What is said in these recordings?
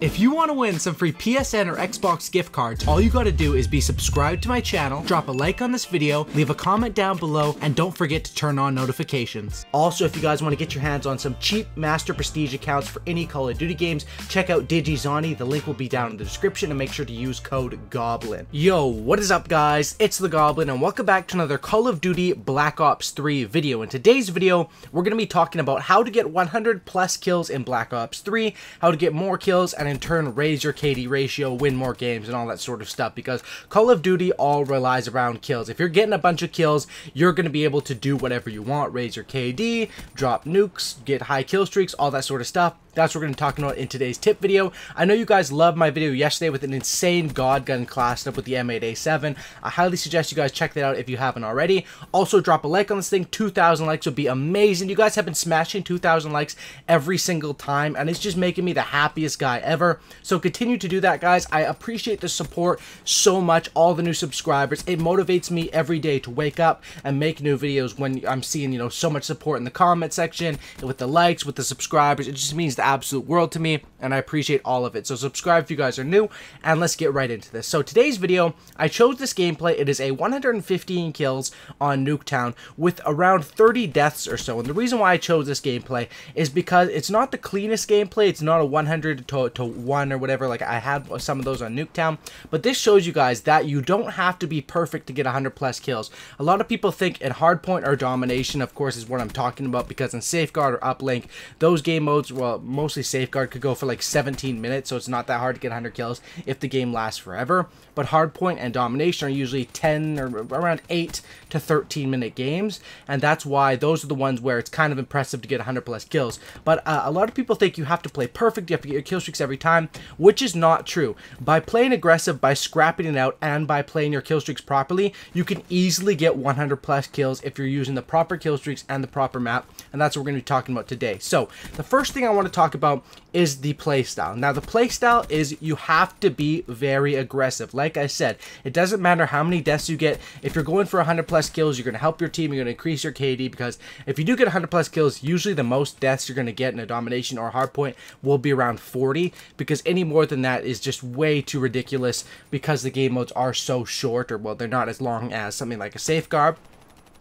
If you want to win some free PSN or Xbox gift cards, all you gotta do is be subscribed to my channel, drop a like on this video, leave a comment down below, and don't forget to turn on notifications. Also, if you guys want to get your hands on some cheap Master Prestige accounts for any Call of Duty games, check out DigiZani. The link will be down in the description, and make sure to use code GOBLIN. Yo, what is up guys? It's the Goblin, and welcome back to another Call of Duty Black Ops 3 video. In today's video, we're gonna be talking about how to get 100 plus kills in Black Ops 3, how to get more kills, and in turn raise your KD ratio, win more games, and all that sort of stuff, because Call of Duty all relies around kills. If you're getting a bunch of kills, you're going to be able to do whatever you want, raise your KD, drop nukes, get high kill streaks, all that sort of stuff. That's what we're going to be talking about in today's tip video. I know you guys loved my video yesterday with an insane God gun class up with the M8A7. I highly suggest you guys check that out if you haven't already. Also, drop a like on this thing. 2,000 likes would be amazing. You guys have been smashing 2,000 likes every single time, and it's just making me the happiest guy ever. So continue to do that, guys. I appreciate the support so much, all the new subscribers. It motivates me every day to wake up and make new videos when I'm seeing, you know, so much support in the comment section, with the likes, with the subscribers. It just means the absolute world to me, and I appreciate all of it. So subscribe if you guys are new, and let's get right into this. So today's video, I chose this gameplay. It is a 115 kills on Nuketown with around 30 deaths or so, and the reason why I chose this gameplay is because it's not the cleanest gameplay. It's not a 100 to 1 or whatever, like I had some of those on Nuketown, but this shows you guys that you don't have to be perfect to get 100 plus kills. A lot of people think in hardpoint or domination, of course, is what I'm talking about, because in Safeguard or Uplink, those game modes, well, mostly Safeguard, could go for like 17 minutes, so it's not that hard to get 100 kills if the game lasts forever. But hardpoint and domination are usually 10 or around 8 to 13 minute games, and that's why those are the ones where it's kind of impressive to get 100 plus kills. But a lot of people think you have to play perfect, you have to get your kill streaks every time, which is not true. By playing aggressive, by scrapping it out, and by playing your kill streaks properly, you can easily get 100 plus kills if you're using the proper kill streaks and the proper map, and that's what we're going to be talking about today. So the first thing I want to talk about is the playstyle. Now the playstyle is you have to be very aggressive. Like I said, it doesn't matter how many deaths you get. If you're going for 100 plus kills, you're going to help your team, you're going to increase your KD, because if you do get 100 plus kills, usually the most deaths you're going to get in a domination or a hardpoint will be around 40, because any more than that is just way too ridiculous, because the game modes are so short, or well, they're not as long as something like a Safeguard.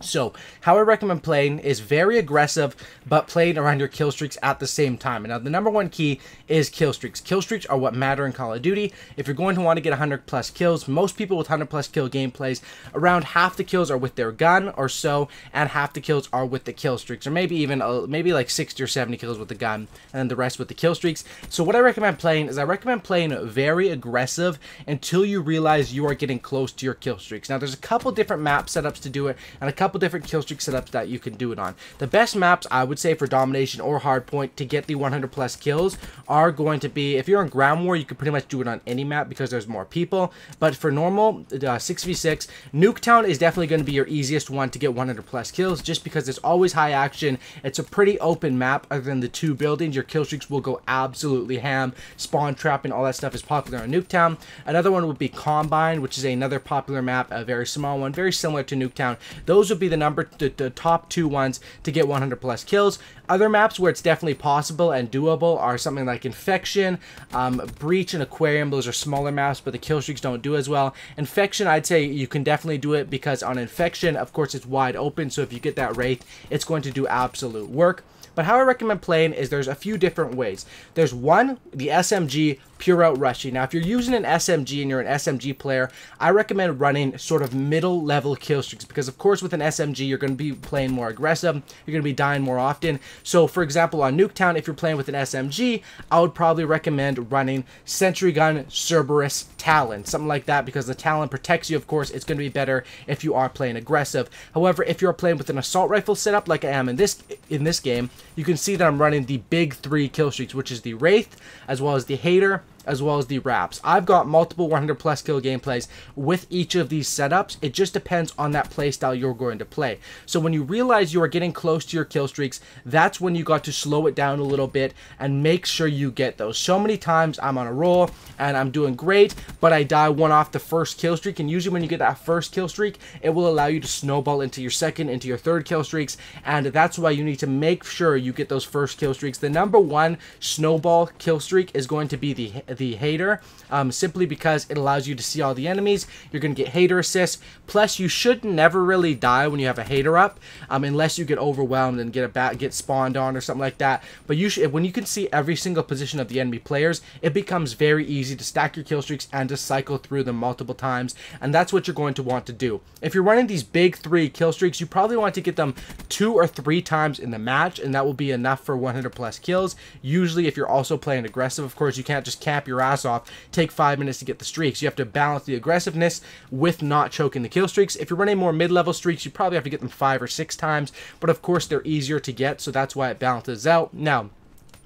So, how I recommend playing is very aggressive, but playing around your kill streaks at the same time. And now, the number one key is kill streaks. Kill streaks are what matter in Call of Duty. If you're going to want to get 100 plus kills, most people with 100 plus kill gameplays, around half the kills are with their gun or so, and half the kills are with the kill streaks, or maybe even maybe like 60 or 70 kills with the gun, and then the rest with the kill streaks. So what I recommend playing is I recommend playing very aggressive until you realize you are getting close to your kill streaks. Now, there's a couple different map setups to do it, and a couple different kill streak setups that you can do it on. The best maps, I would say, for domination or hardpoint to get the 100 plus kills are going to be, if you're in ground war, you can pretty much do it on any map because there's more people. But for normal 6v6, Nuketown is definitely going to be your easiest one to get 100 plus kills, just because there's always high action. It's a pretty open map. Other than the two buildings, your kill streaks will go absolutely ham. Spawn trapping, all that stuff is popular on Nuketown. Another one would be Combine, which is another popular map, a very small one, very similar to Nuketown. Those would be the top two ones to get 100 plus kills. Other maps where it's definitely possible and doable are something like Infection, Breach, and Aquarium. Those are smaller maps, but the kill streaks don't do as well. Infection, I'd say you can definitely do it, because on Infection, of course, it's wide open, so if you get that Wraith, it's going to do absolute work. But how I recommend playing is there's a few different ways. There's one, the SMG pure out rushing. Now, if you're using an SMG and you're an SMG player, I recommend running sort of middle level kill streaks, because of course with an SMG you're going to be playing more aggressive, you're going to be dying more often. So for example, on Nuketown, if you're playing with an SMG, I would probably recommend running Sentry Gun, Cerberus, Talon, something like that, because the Talon protects you. Of course, it's going to be better if you are playing aggressive. However, if you're playing with an assault rifle setup like I am in this game, you can see that I'm running the big 3 kill streaks, which is the Wraith, as well as the Hater, as well as the Wraps. I've got multiple 100 plus kill gameplays with each of these setups. It just depends on that playstyle you're going to play. So when you realize you are getting close to your kill streaks, that's when you got to slow it down a little bit and make sure you get those. So many times I'm on a roll and I'm doing great, but I die one off the first kill streak, and usually when you get that first kill streak, it will allow you to snowball into your second, into your third kill streaks, and that's why you need to make sure you get those first kill streaks. The number one snowball kill streak is going to be the the hater, simply because it allows you to see all the enemies. You're going to get hater assists. Plus, you should never really die when you have a hater up, unless you get overwhelmed and get spawned on or something like that. But when you can see every single position of the enemy players, it becomes very easy to stack your kill streaks and to cycle through them multiple times, and that's what you're going to want to do. If you're running these big 3 kill streaks, you probably want to get them 2 or 3 times in the match, and that will be enough for 100 plus kills. Usually, if you're also playing aggressive, of course, you can't just camp your ass off, take 5 minutes to get the streaks. You have to balance the aggressiveness with not choking the kill streaks. If you're running more mid-level streaks, you probably have to get them 5 or 6 times, but of course, they're easier to get, so that's why it balances out. Now,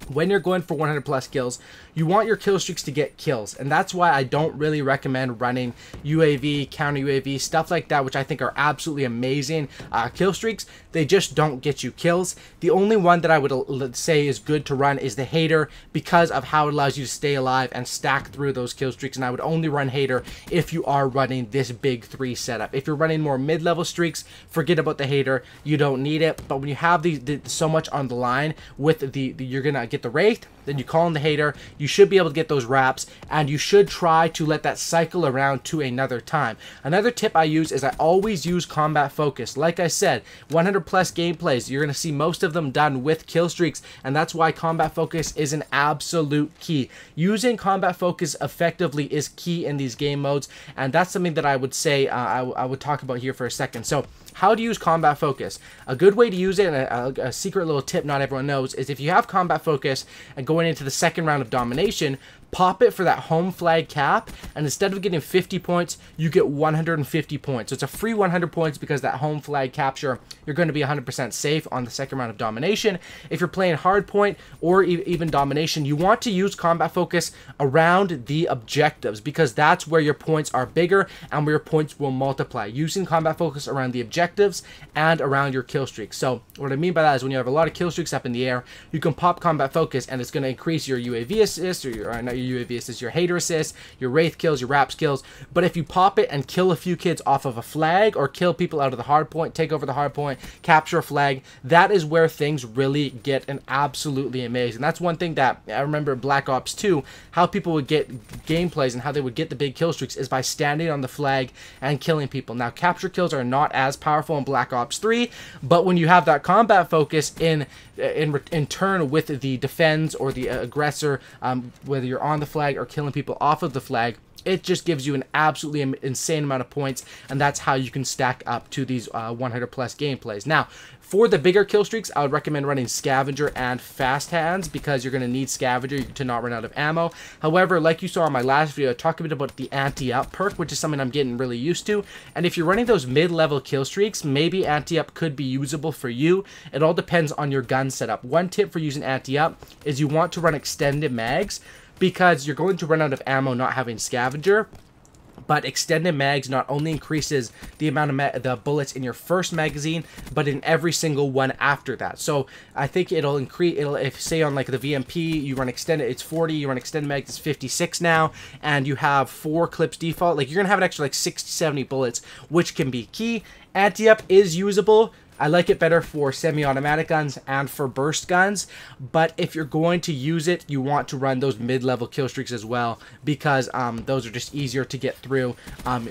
when you're going for 100 plus kills, you want your kill streaks to get kills, and that's why I don't really recommend running UAV, counter UAV, stuff like that, which I think are absolutely amazing kill streaks. They just don't get you kills. The only one that I would say is good to run is the hater, because of how it allows you to stay alive and stack through those kill streaks, and I would only run hater if you are running this big 3 setup. If you're running more mid-level streaks, forget about the hater. You don't need it. But when you have so much on the line with you're gonna get the wraith, then you call in the hater, you should be able to get those wraps, and you should try to let that cycle around to another time. Another tip I use is I always use combat focus. Like I said, 100 plus gameplays, you're going to see most of them done with kill streaks, and that's why combat focus is an absolute key. Using combat focus effectively is key in these game modes, and that's something that I would say I would talk about here for a second. So, how to use combat focus. A good way to use it, and a secret little tip not everyone knows, is if you have combat focus and going into the second round of domination, pop it for that home flag cap, and instead of getting 50 points, you get 150 points. So it's a free 100 points because that home flag capture, you're going to be 100% safe on the second round of domination. If you're playing hardpoint or even domination, you want to use combat focus around the objectives, because that's where your points are bigger and where your points will multiply. Using combat focus around the objectives and around your kill streaks. So what I mean by that is when you have a lot of kill streaks up in the air, you can pop combat focus, and it's going to increase your UAV assist, or your UAV assist, your hater assist, your wraith kills, your wraps kills. But if you pop it and kill a few kids off of a flag, or kill people out of the hard point, take over the hard point, capture a flag, that is where things really get an absolutely amazing. That's one thing that I remember in Black Ops 2, how people would get gameplays and how they would get the big kill streaks is by standing on the flag and killing people. Now, capture kills are not as powerful in Black Ops 3, but when you have that combat focus in turn with the defense or the aggressor, whether you're on the flag or killing people off of the flag, it just gives you an absolutely insane amount of points, and that's how you can stack up to these 100 plus gameplays. Now, for the bigger kill streaks, I would recommend running Scavenger and Fast Hands, because you're going to need Scavenger to not run out of ammo. However, like you saw in my last video, I talked a bit about the anti-up perk, which is something I'm getting really used to. And if you're running those mid-level kill streaks, maybe anti-up could be usable for you. It all depends on your gun setup. One tip for using anti-up is you want to run extended mags, because you're going to run out of ammo not having Scavenger. But extended mags not only increases the amount of the bullets in your first magazine, but in every single one after that. So I think it'll increase. If say on like the VMP you run extended, it's 40. You run extended mags, it's 56 now, and you have 4 clips default. Like you're gonna have an extra like 60, 70 bullets, which can be key. Anti-up is usable. I like it better for semi-automatic guns and for burst guns, but if you're going to use it, you want to run those mid-level kill streaks as well, because those are just easier to get through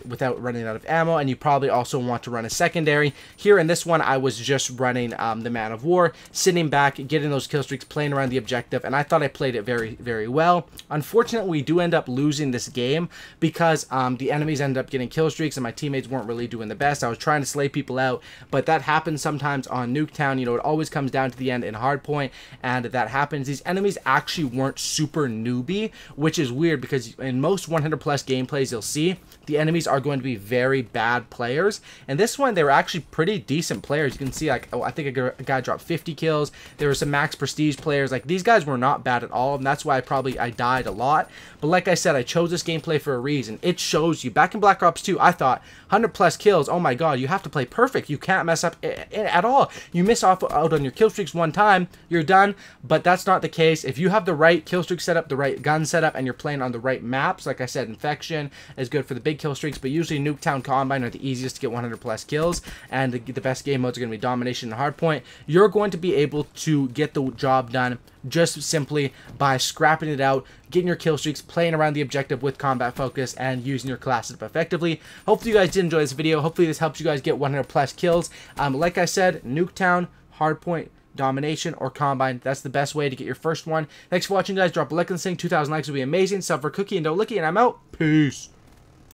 without running out of ammo, and you probably also want to run a secondary. Here in this one, I was just running the Man of War, sitting back, getting those kill streaks, playing around the objective, and I thought I played it very, very well. Unfortunately, we do end up losing this game because the enemies ended up getting kill streaks, and my teammates weren't really doing the best. I was trying to slay people out, but that happens sometimes on Nuketown. You know, it always comes down to the end in Hardpoint, and that happens. These enemies actually weren't super newbie, which is weird because in most 100 plus gameplays you'll see the enemies are going to be very bad players, and this one they were actually pretty decent players. You can see like, oh, I think a guy dropped 50 kills. There were some max prestige players. Like these guys were not bad at all, and that's why I died a lot. But like I said, I chose this gameplay for a reason. It shows you. Back in Black Ops 2, I thought 100 plus kills, oh my god, you have to play perfect. You can't mess up at all. You miss out on your kill streaks one time, you're done. But that's not the case. If you have the right kill streak setup, the right gun setup, and you're playing on the right maps, like I said, Infection is good for the big kill streaks, but usually Nuketown Combine are the easiest to get 100 plus kills, and the best game modes are going to be Domination and Hardpoint. You're going to be able to get the job done just simply by scrapping it out, getting your kill streaks, playing around the objective with combat focus, and using your class up effectively. Hopefully you guys did enjoy this video. Hopefully this helps you guys get 100 plus kills. Like I said, Nuketown, Hardpoint, Domination, or Combine. That's the best way to get your first one. Thanks for watching, guys. Drop a like on this thing. 2,000 likes would be amazing. Sub for Cookie and Don't Licky, and I'm out. Peace.